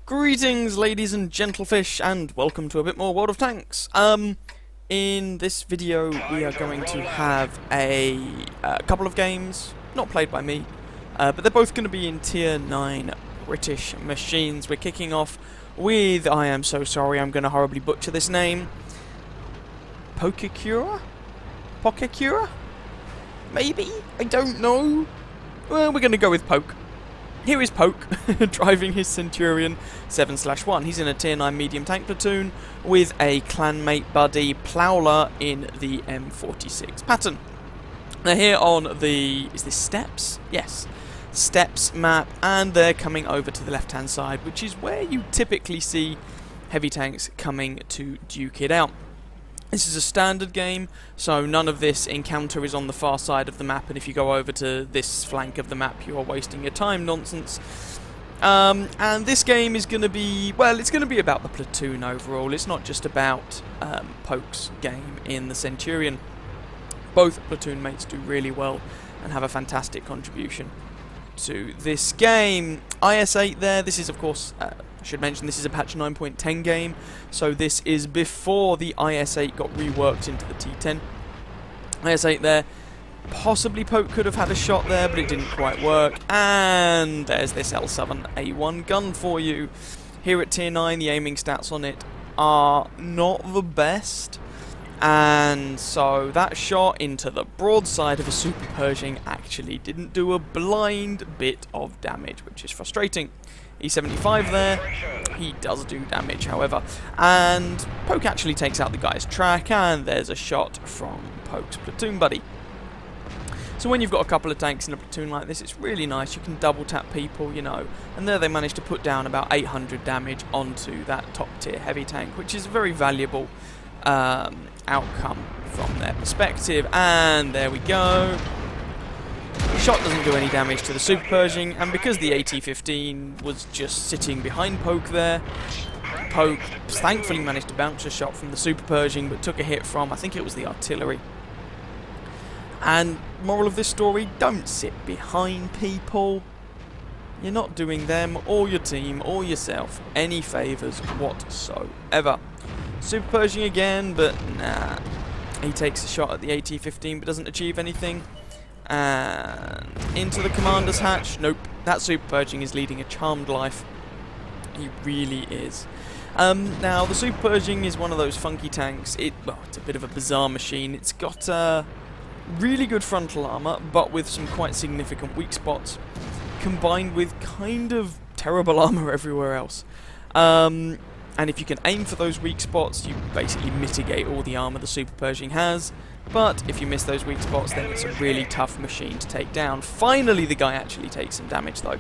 Greetings, ladies and gentlefish, and welcome to a bit more World of Tanks. In this video, we are going to have a couple of games, not played by me, but they're both going to be in Tier 9 British machines. We're kicking off with, I am so sorry, I'm going to horribly butcher this name, Conqueror? Maybe? I don't know. Well, we're going to go with Poke. Here is Poke, driving his Centurion 7/1. He's in a Tier 9 medium tank platoon with a clanmate buddy Prowler in the M46 pattern. They're here on the... is this Steps? Yes. Steps map, and they're coming over to the left-hand side, which is where you typically see heavy tanks coming to duke it out. This is a standard game, so none of this encounter is on the far side of the map, and if you go over to this flank of the map, you are wasting your time nonsense. And this game is going to be, well, it's going to be about the platoon overall. It's not just about Poke's game in the Centurion. Both platoon mates do really well and have a fantastic contribution to this game. IS-8 there, this is of course... I should mention this is a patch 9.10 game, so this is before the IS-8 got reworked into the T10. IS-8 there, possibly Poke could have had a shot there, but it didn't quite work, and there's this L7A1 gun for you. Here at Tier 9, the aiming stats on it are not the best, and so that shot into the broadside of a Super Pershing actually didn't do a blind bit of damage, which is frustrating. E75 there, he does do damage however, and Poke actually takes out the guy's track, and there's a shot from Poke's platoon buddy. So when you've got a couple of tanks in a platoon like this, it's really nice. You can double tap people, you know, and there they managed to put down about 800 damage onto that top tier heavy tank, which is a very valuable outcome from their perspective. And there we go. Shot doesn't do any damage to the Super Pershing, and because the AT-15 was just sitting behind Poke there, Poke thankfully managed to bounce a shot from the Super Pershing, but took a hit from, I think it was the artillery. And moral of this story, don't sit behind people. You're not doing them, or your team, or yourself any favours whatsoever. Super Pershing again, but nah. He takes a shot at the AT-15, but doesn't achieve anything. And into the commander's hatch. Nope, that Super Pershing is leading a charmed life. He really is. Now, the Super Pershing is one of those funky tanks. Well, it's a bit of a bizarre machine. It's got really good frontal armour, but with some quite significant weak spots, combined with kind of terrible armour everywhere else. And if you can aim for those weak spots, you basically mitigate all the armour the Super Pershing has. But if you miss those weak spots, then it's a really tough machine to take down. Finally, the guy actually takes some damage, though.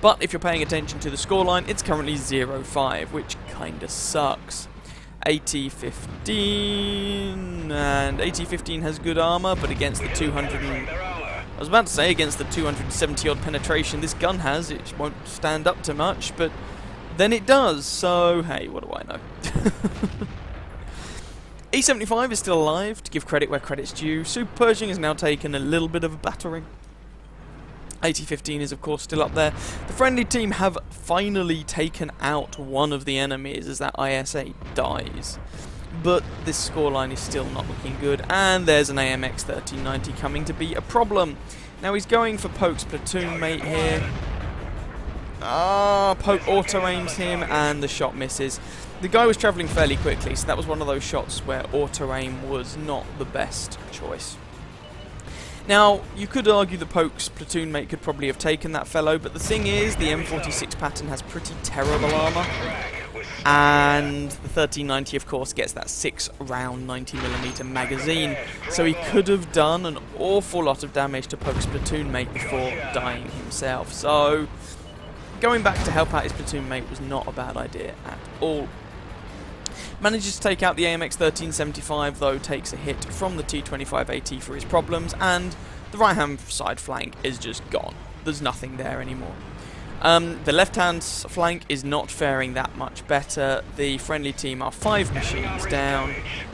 But if you're paying attention to the scoreline, it's currently 0-5, which kinda sucks. AT-15, and AT-15 has good armour, but against the 270 odd penetration this gun has, it won't stand up to much, but then it does, so hey, what do I know? E75 is still alive, to give credit where credit's due. Super Pershing has now taken a little bit of a battering. AT-15 is of course still up there. The friendly team have finally taken out one of the enemies as that IS-8 dies. But this scoreline is still not looking good, and there's an AMX 1390 coming to be a problem. Now he's going for Poke's platoon mate here. Poke auto-aims him, and the shot misses. The guy was travelling fairly quickly, so that was one of those shots where auto-aim was not the best choice. Now, you could argue that Poke's platoon mate could probably have taken that fellow, but the thing is, the M46 pattern has pretty terrible armour, and the 1390, of course, gets that 6-round 90mm magazine, so he could have done an awful lot of damage to Poke's platoon mate before dying himself. So going back to help out his platoon mate was not a bad idea at all. Manages to take out the AMX 1375, though takes a hit from the T25 AT for his problems, and the right hand side flank is just gone. There's nothing there anymore. The left hand flank is not faring that much better. The friendly team are 5 machines down,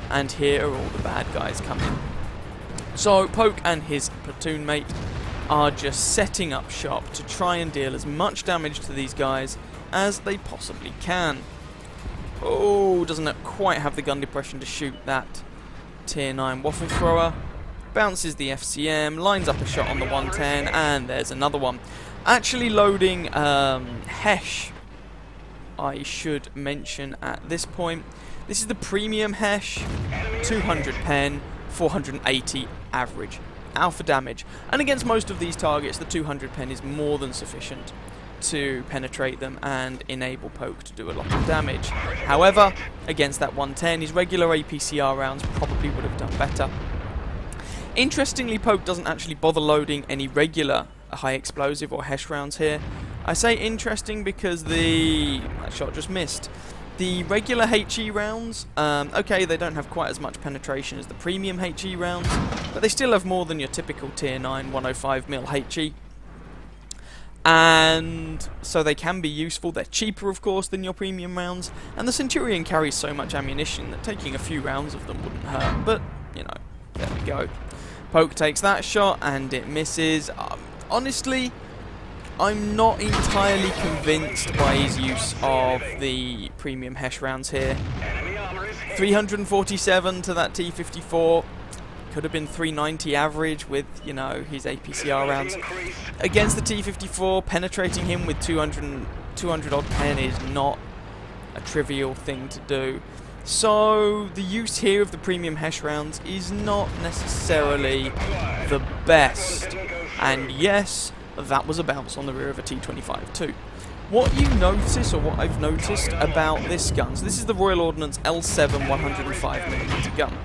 and here are all the bad guys coming. So Poke and his platoon mate are just setting up shop to try and deal as much damage to these guys as they possibly can. Oh, doesn't it quite have the gun depression to shoot that tier 9 waffle thrower. Bounces the FCM, lines up a shot on the 110, and there's another one. Actually loading Hesh, I should mention at this point. This is the premium Hesh, 200 pen, 480 average alpha damage. And against most of these targets, the 200 pen is more than sufficient to penetrate them and enable Poke to do a lot of damage. However, against that 110, his regular APCR rounds probably would have done better. Interestingly, Poke doesn't actually bother loading any regular high explosive or Hesh rounds here. I say interesting because that shot just missed. The regular HE rounds, okay, they don't have quite as much penetration as the premium HE rounds, but they still have more than your typical tier 9 105mm HE. And so they can be useful. They're cheaper, of course, than your premium rounds, and the Centurion carries so much ammunition that taking a few rounds of them wouldn't hurt. But, you know, there we go. Poke takes that shot, and it misses. Honestly, I'm not entirely convinced by his use of the premium Hesh rounds here. 347 to that T54. Could have been 390 average with, you know, his APCR rounds. Against the T54, penetrating him with 200 odd pen is not a trivial thing to do. So the use here of the premium Hesh rounds is not necessarily the best. And yes, that was a bounce on the rear of a T25 too. What you notice, or what I've noticed about this gun, so this is the Royal Ordnance L7 105mm gun.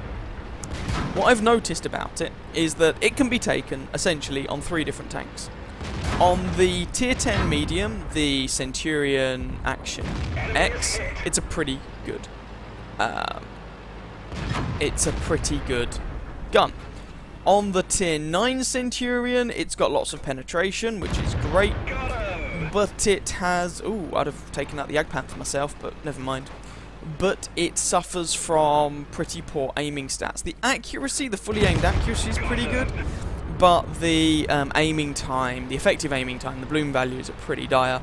What I've noticed about it is that it can be taken essentially on 3 different tanks. On the tier 10 medium, the Centurion Action X, it's a pretty good gun. On the tier 9 Centurion, it's got lots of penetration, which is great, but it has... Ooh, I'd have taken out the Jagdpanther myself, but never mind. But it suffers from pretty poor aiming stats. The accuracy, the fully aimed accuracy is pretty good, but the aiming time, the effective aiming time, the bloom values are pretty dire.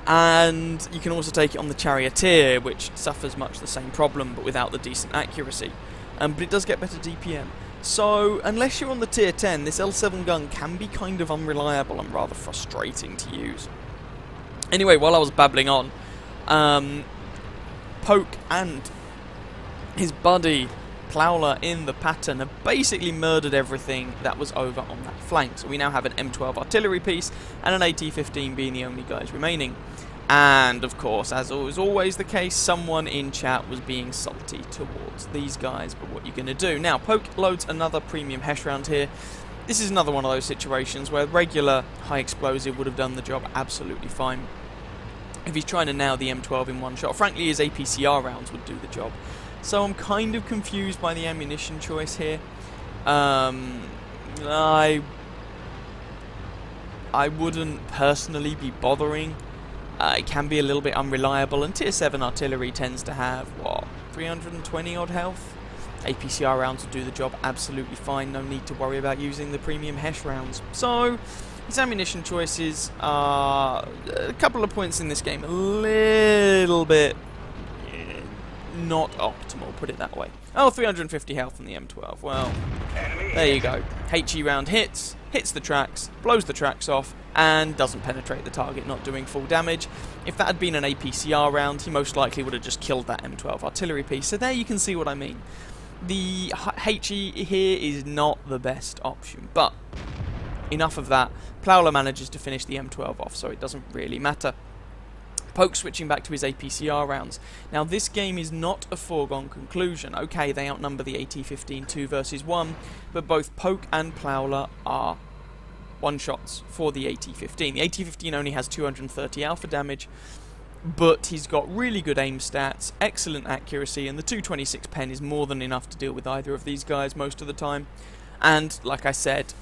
And you can also take it on the Charioteer, which suffers much the same problem, but without the decent accuracy. But it does get better DPM. So, unless you're on the tier 10, this L7 gun can be kind of unreliable and rather frustrating to use. Anyway, while I was babbling on, Poke and his buddy Plowler in the pattern have basically murdered everything that was over on that flank. So we now have an M12 artillery piece and an AT-15 being the only guys remaining. And of course, as is always the case, someone in chat was being salty towards these guys, but what are you going to do? Now, Poke loads another premium Hesh round here. This is another one of those situations where regular high explosive would have done the job absolutely fine. If he's trying to nail the M12 in one shot, frankly his APCR rounds would do the job. So I'm kind of confused by the ammunition choice here. I wouldn't personally be bothering. It can be a little bit unreliable, and tier 7 artillery tends to have, what, 320 odd health? APCR rounds will do the job absolutely fine, no need to worry about using the premium Hesh rounds. So, his ammunition choices are a couple of points in this game, a little bit not optimal, put it that way. Oh, 350 health on the M12, well, there you go. HE round hits the tracks, blows the tracks off, and doesn't penetrate the target, not doing full damage. If that had been an APCR round, he most likely would have just killed that M12 artillery piece. So there you can see what I mean. The HE here is not the best option, but enough of that. Plowler manages to finish the M12 off, so it doesn't really matter. Poke switching back to his APCR rounds. Now this game is not a foregone conclusion. Okay, they outnumber the AT-15 2 versus 1, but both Poke and Plowler are one-shots for the AT-15. The AT-15 only has 230 alpha damage, but he's got really good aim stats, excellent accuracy, and the 226 pen is more than enough to deal with either of these guys most of the time. And, like I said,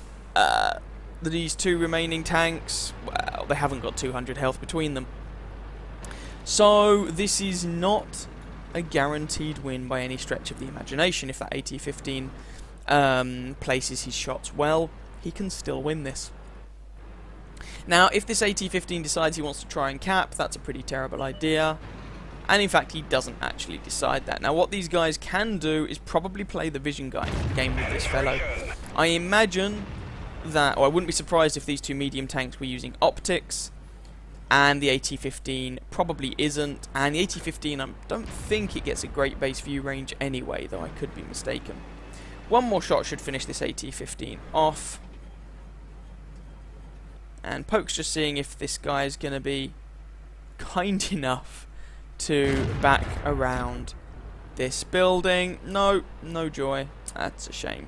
these two remaining tanks, well, they haven't got 200 health between them. So, this is not a guaranteed win by any stretch of the imagination. If that AT-15 places his shots well, he can still win this. Now, if this AT-15 decides he wants to try and cap, that's a pretty terrible idea. And in fact, he doesn't actually decide that. Now, what these guys can do is probably play the vision game with this fellow. I imagine that, or I wouldn't be surprised if these two medium tanks were using optics, and the AT-15 probably isn't. And the AT-15, I don't think it gets a great base view range anyway, though I could be mistaken. One more shot should finish this AT-15 off. And Poke's just seeing if this guy is going to be kind enough to back around this building. No, no joy. That's a shame.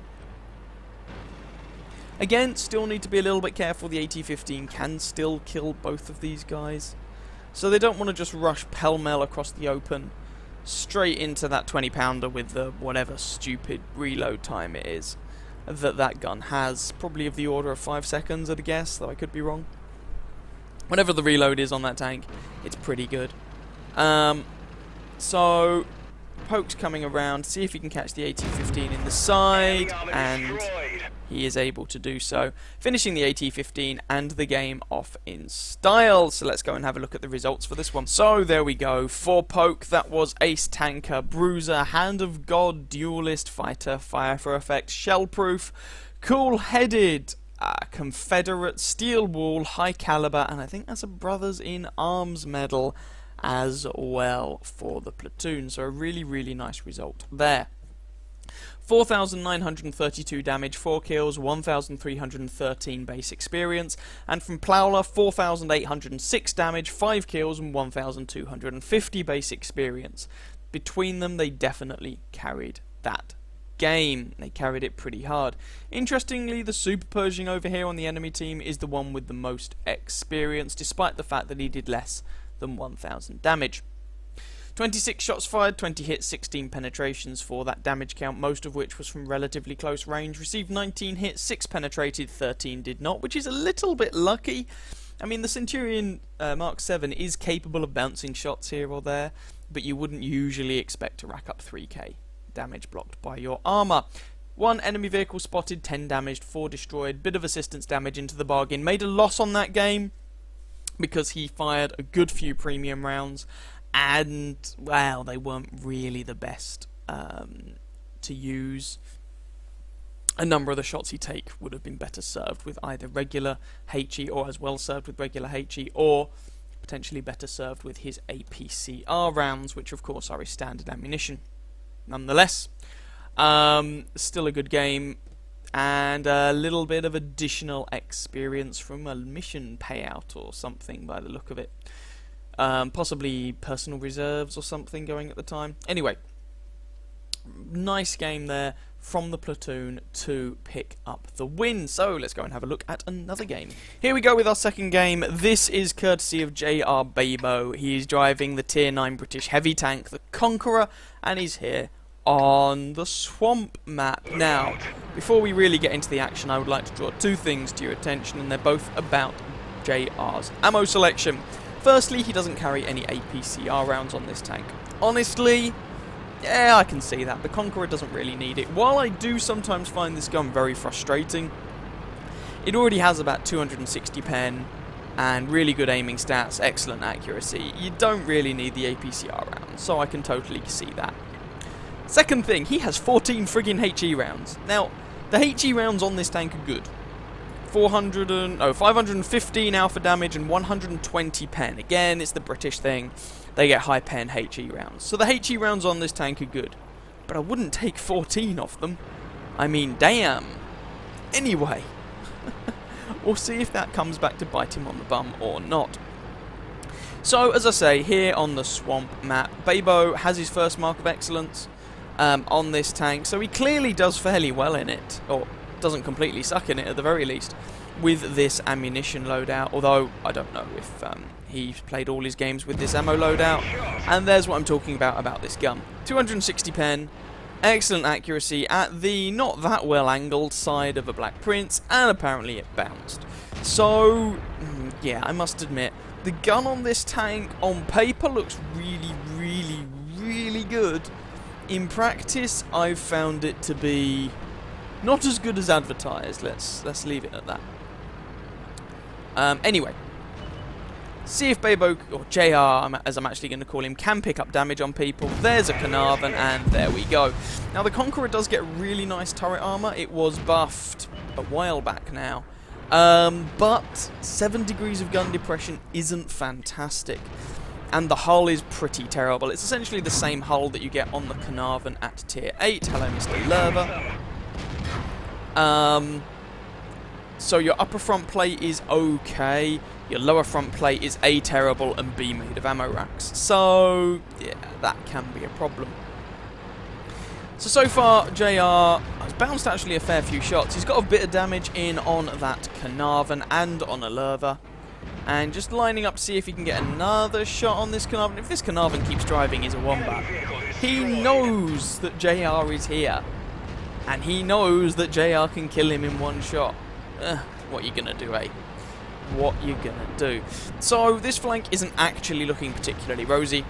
Again, still need to be a little bit careful. The AT-15 can still kill both of these guys. So they don't want to just rush pell-mell across the open straight into that 20-pounder with the whatever stupid reload time it is that gun has. Probably of the order of 5 seconds, I'd guess, though I could be wrong. Whatever the reload is on that tank, it's pretty good. So Poke's coming around, see if he can catch the AT-15 in the side, and he is able to do so, finishing the AT-15 and the game off in style. So let's go and have a look at the results for this one. So there we go. For Poke, that was Ace Tanker, Bruiser, Hand of God, Duelist, Fighter, Fire for Effect, Shellproof, Cool-Headed, Confederate, Steel Wall, High Caliber, and I think that's a Brothers in Arms medal as well for the platoon. So a really, really nice result there. 4,932 damage, 4 kills, 1,313 base experience, and from Plowler, 4,806 damage, 5 kills, and 1,250 base experience. Between them, they definitely carried that game. They carried it pretty hard. Interestingly, the Super Pershing over here on the enemy team is the one with the most experience, despite the fact that he did less than 1,000 damage. 26 shots fired, 20 hits, 16 penetrations for that damage count, most of which was from relatively close range. Received 19 hits, 6 penetrated, 13 did not, which is a little bit lucky. I mean, the Centurion Mark 7 is capable of bouncing shots here or there, but you wouldn't usually expect to rack up 3k damage blocked by your armour. 1 enemy vehicle spotted, 10 damaged, 4 destroyed, bit of assistance damage into the bargain. Made a loss on that game because he fired a good few premium rounds, and, well, they weren't really the best to use. A number of the shots he take would have been better served with either regular HE, or as well served with regular HE, or potentially better served with his APCR rounds, which of course are his standard ammunition. Nonetheless, still a good game, and a little bit of additional experience from a mission payout or something by the look of it. Possibly personal reserves or something going at the time. Anyway, nice game there from the platoon to pick up the win. So let's go and have a look at another game. Here we go with our second game. This is courtesy of J.R. Babo. He is driving the Tier 9 British heavy tank, the Conqueror, and he's here on the swamp map. Now, before we really get into the action, I would like to draw 2 things to your attention, and they're both about JR's ammo selection. Firstly, he doesn't carry any APCR rounds on this tank. Honestly, yeah, I can see that. The Conqueror doesn't really need it. While I do sometimes find this gun very frustrating, it already has about 260 pen and really good aiming stats, excellent accuracy. You don't really need the APCR rounds, so I can totally see that. Second thing, he has 14 friggin' HE rounds. Now, the HE rounds on this tank are good. 515 alpha damage and 120 pen. Again, it's the British thing. They get high pen HE rounds. So the HE rounds on this tank are good. But I wouldn't take 14 off them. I mean, damn. Anyway, we'll see if that comes back to bite him on the bum or not. So, as I say, here on the swamp map, Babo has his first mark of excellence on this tank. So he clearly does fairly well in it. Or doesn't completely suck in it at the very least with this ammunition loadout, although I don't know if he's played all his games with this ammo loadout. And there's what I'm talking about this gun. 260 pen, excellent accuracy at the not that well angled side of a Black Prince, and apparently it bounced. So yeah, I must admit, the gun on this tank on paper looks really, really, really good. In practice, I've found it to be not as good as advertised. Let's leave it at that. Anyway, see if Bebo, or JR as I'm actually going to call him, can pick up damage on people. There's a Carnarvon, and there we go. Now the Conqueror does get really nice turret armor. It was buffed a while back now. But 7 degrees of gun depression isn't fantastic. And the hull is pretty terrible. It's essentially the same hull that you get on the Carnarvon at tier 8. Hello, Mr. Lerva. So your upper front plate is okay. Your lower front plate is A, terrible, and B, made of ammo racks. So, yeah, that can be a problem. So far, JR has bounced actually a fair few shots. He's got a bit of damage in on that Carnarvon and on a Lerva. And just lining up to see if he can get another shot on this Carnarvon. If this Carnarvon keeps driving, he's a wombat. He knows that JR is here. And he knows that JR can kill him in one shot. What you gonna do, eh? What you gonna do? So, this flank isn't actually looking particularly rosy.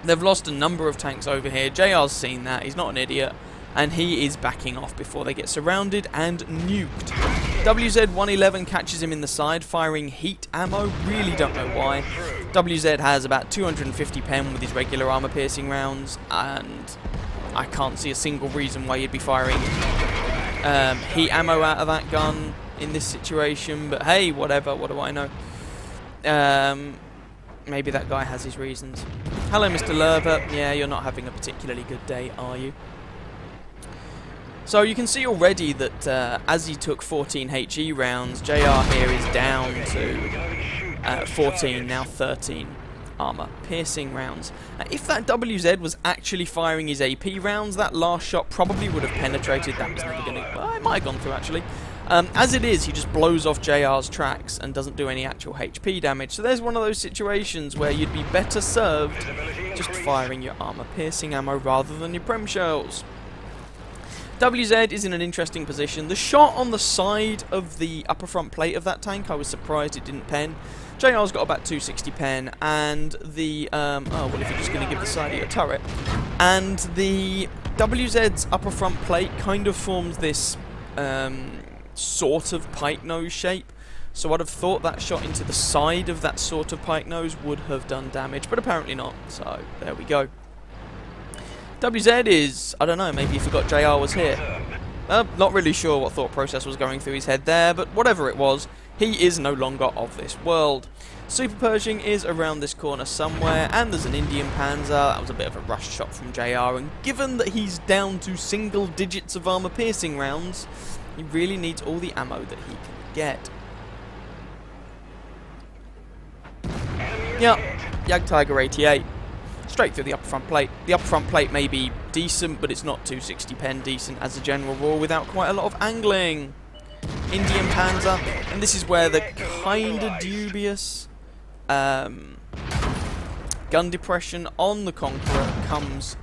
They've lost a number of tanks over here. JR's seen that. He's not an idiot. And he is backing off before they get surrounded and nuked. WZ-111 catches him in the side, firing heat ammo. Really don't know why. WZ has about 250 pen with his regular armor-piercing rounds, and I can't see a single reason why you'd be firing heat ammo out of that gun in this situation. But hey, whatever. What do I know? Maybe that guy has his reasons. Hello, Mr. Lerva. Yeah, you're not having a particularly good day, are you? So you can see already that as he took 14 HE rounds, JR here is down to 14, now 13 armor piercing rounds. If that WZ was actually firing his AP rounds, that last shot probably would have penetrated. That was never going to... Well, it might have gone through, actually. As it is, he just blows off JR's tracks and doesn't do any actual HP damage. So there's one of those situations where you'd be better served just firing your armor-piercing ammo rather than your prem shells. WZ is in an interesting position. The shot on the side of the upper front plate of that tank, I was surprised it didn't pen. JR's got about 260 pen, and the... oh, well, if you're just going to give the side of your turret. And the WZ's upper front plate kind of forms this... sort of pike nose shape, so I'd have thought that shot into the side of that sort of pike nose would have done damage, but apparently not, so there we go. WZ is, I don't know, maybe he forgot JR was here. Not really sure what thought process was going through his head there, but whatever it was, he is no longer of this world. Super Pershing is around this corner somewhere, and there's an Indian Panzer. That was a bit of a rush shot from JR, and given that he's down to single digits of armor piercing rounds, he really needs all the ammo that he can get. Yeah, Jagdtiger 88. Straight through the upper front plate. The upper front plate may be decent, but it's not 260 pen decent as a general rule without quite a lot of angling. Indian Panzer, and this is where the kinda dubious gun depression on the Conqueror comes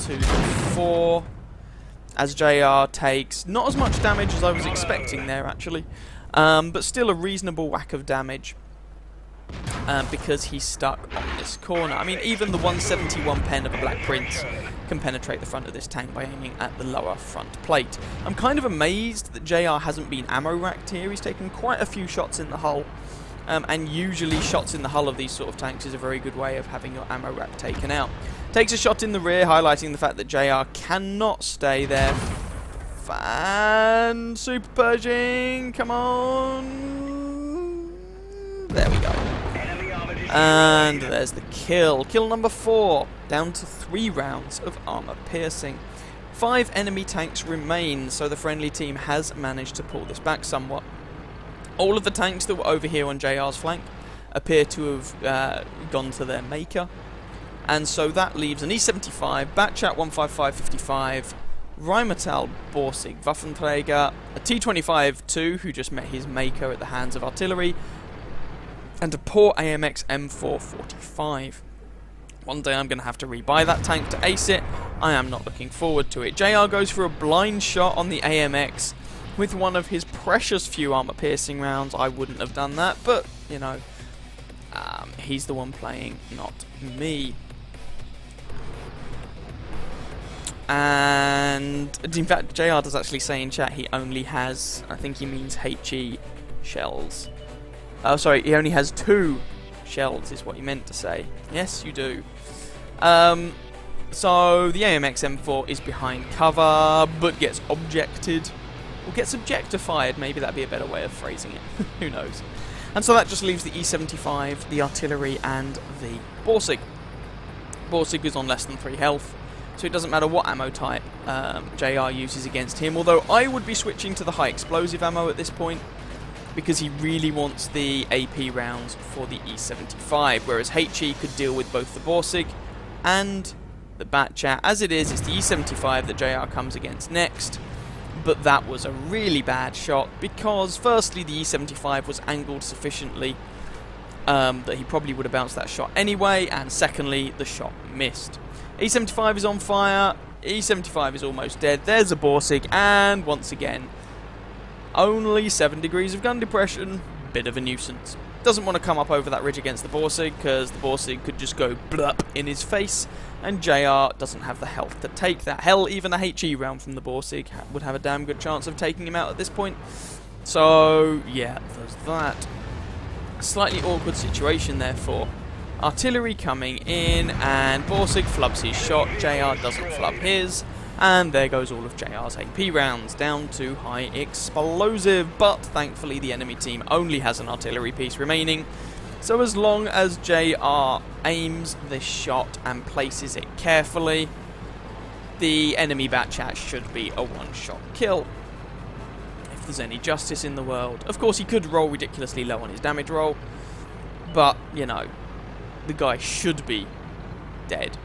to the fore, as JR takes not as much damage as I was expecting there, actually, but still a reasonable whack of damage because he's stuck on this corner. I mean, even the 171 pen of a Black Prince can penetrate the front of this tank by aiming at the lower front plate. I'm kind of amazed that JR hasn't been ammo racked here. He's taken quite a few shots in the hull, and usually shots in the hull of these sort of tanks is a very good way of having your ammo rack taken out. Takes a shot in the rear, highlighting the fact that JR cannot stay there. And Super Pershing, come on. There we go. And there's the kill. Kill number 4, down to 3 rounds of armor piercing. 5 enemy tanks remain, so the friendly team has managed to pull this back somewhat. All of the tanks that were over here on JR's flank appear to have gone to their maker. And so that leaves an E75, Batchat 155-55, Rheinmetall Borsig Waffenträger, a T25-2 who just met his maker at the hands of artillery, and a poor AMX M445. One day I'm going to have to rebuy that tank to ace it. I am not looking forward to it. JR goes for a blind shot on the AMX with one of his precious few armor-piercing rounds. I wouldn't have done that, but, you know, he's the one playing, not me. And, in fact, JR does actually say in chat he only has, I think he means HE shells. Oh, sorry, he only has 2 shells, is what he meant to say. Yes, you do. So the AMX M4 is behind cover, but gets objected. Or gets objectified, maybe that'd be a better way of phrasing it. Who knows? And so that just leaves the E75, the artillery, and the Borsig. Borsig is on less than 3 health, so it doesn't matter what ammo type JR uses against him, although I would be switching to the high explosive ammo at this point, because he really wants the AP rounds for the E75, whereas HE could deal with both the Borsig and the Batchat. As it is, it's the E75 that JR comes against next, but that was a really bad shot, because firstly the E75 was angled sufficiently that he probably would have bounced that shot anyway, and secondly, the shot missed. E75 is on fire, E75 is almost dead, there's a Borsig, and once again, only 7 degrees of gun depression, bit of a nuisance. Doesn't want to come up over that ridge against the Borsig, because the Borsig could just go blup in his face, and JR doesn't have the health to take that. Hell, even a HE round from the Borsig would have a damn good chance of taking him out at this point. So, yeah, there's that. Slightly awkward situation, therefore. Artillery coming in, and Borsig flubs his shot, JR doesn't flub his, and there goes all of JR's AP rounds, down to high explosive, but thankfully the enemy team only has an artillery piece remaining, so as long as JR aims this shot and places it carefully, the enemy Batchat should be a one-shot kill, if there's any justice in the world. Of course, he could roll ridiculously low on his damage roll, but, you know, the guy should be dead.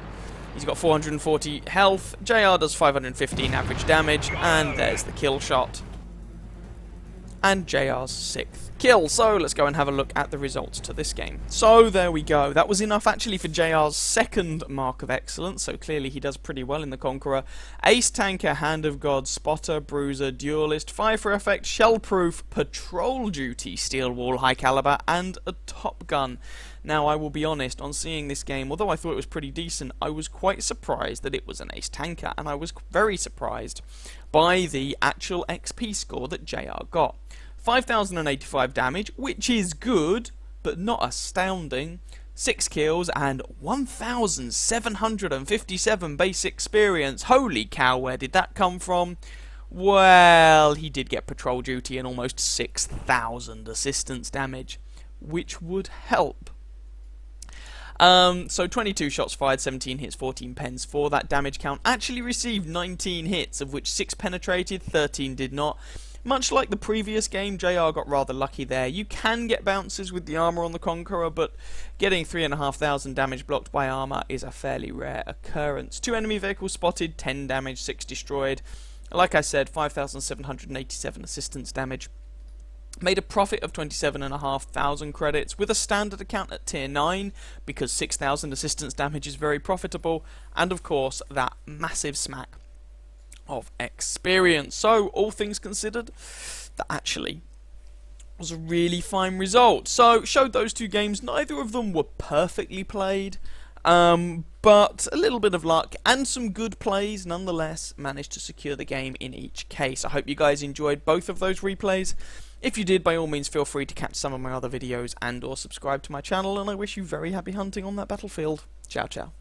He's got 440 health, JR does 515 average damage, and there's the kill shot. And JR's 6th kill. So let's go and have a look at the results to this game. So there we go. That was enough actually for JR's 2nd mark of excellence, so clearly he does pretty well in the Conqueror. Ace Tanker, Hand of God, Spotter, Bruiser, Duelist, Fire for Effect, Shellproof, Patrol Duty, Steel Wall, High Caliber, and a Top Gun. Now, I will be honest, on seeing this game, although I thought it was pretty decent, I was quite surprised that it was an Ace Tanker, and I was very surprised by the actual XP score that JR got. 5,085 damage, which is good, but not astounding. 6 kills and 1,757 base experience. Holy cow, where did that come from? Well, he did get patrol duty and almost 6,000 assistance damage, which would help. So 22 shots fired, 17 hits, 14 pens for that damage count. Actually received 19 hits, of which 6 penetrated, 13 did not. Much like the previous game, JR got rather lucky there. You can get bounces with the armor on the Conqueror, but getting 3,500 damage blocked by armor is a fairly rare occurrence. 2 enemy vehicles spotted, 10 damage, 6 destroyed. Like I said, 5,787 assistance damage. Made a profit of 27,500 credits with a standard account at tier 9 because 6,000 assistance damage is very profitable, and of course that massive smack of experience. So all things considered, that actually was a really fine result. So showed those 2 games, neither of them were perfectly played, but a little bit of luck and some good plays nonetheless managed to secure the game in each case. I hope you guys enjoyed both of those replays. If you did, by all means feel free to catch some of my other videos and or subscribe to my channel, and I wish you very happy hunting on that battlefield. Ciao ciao.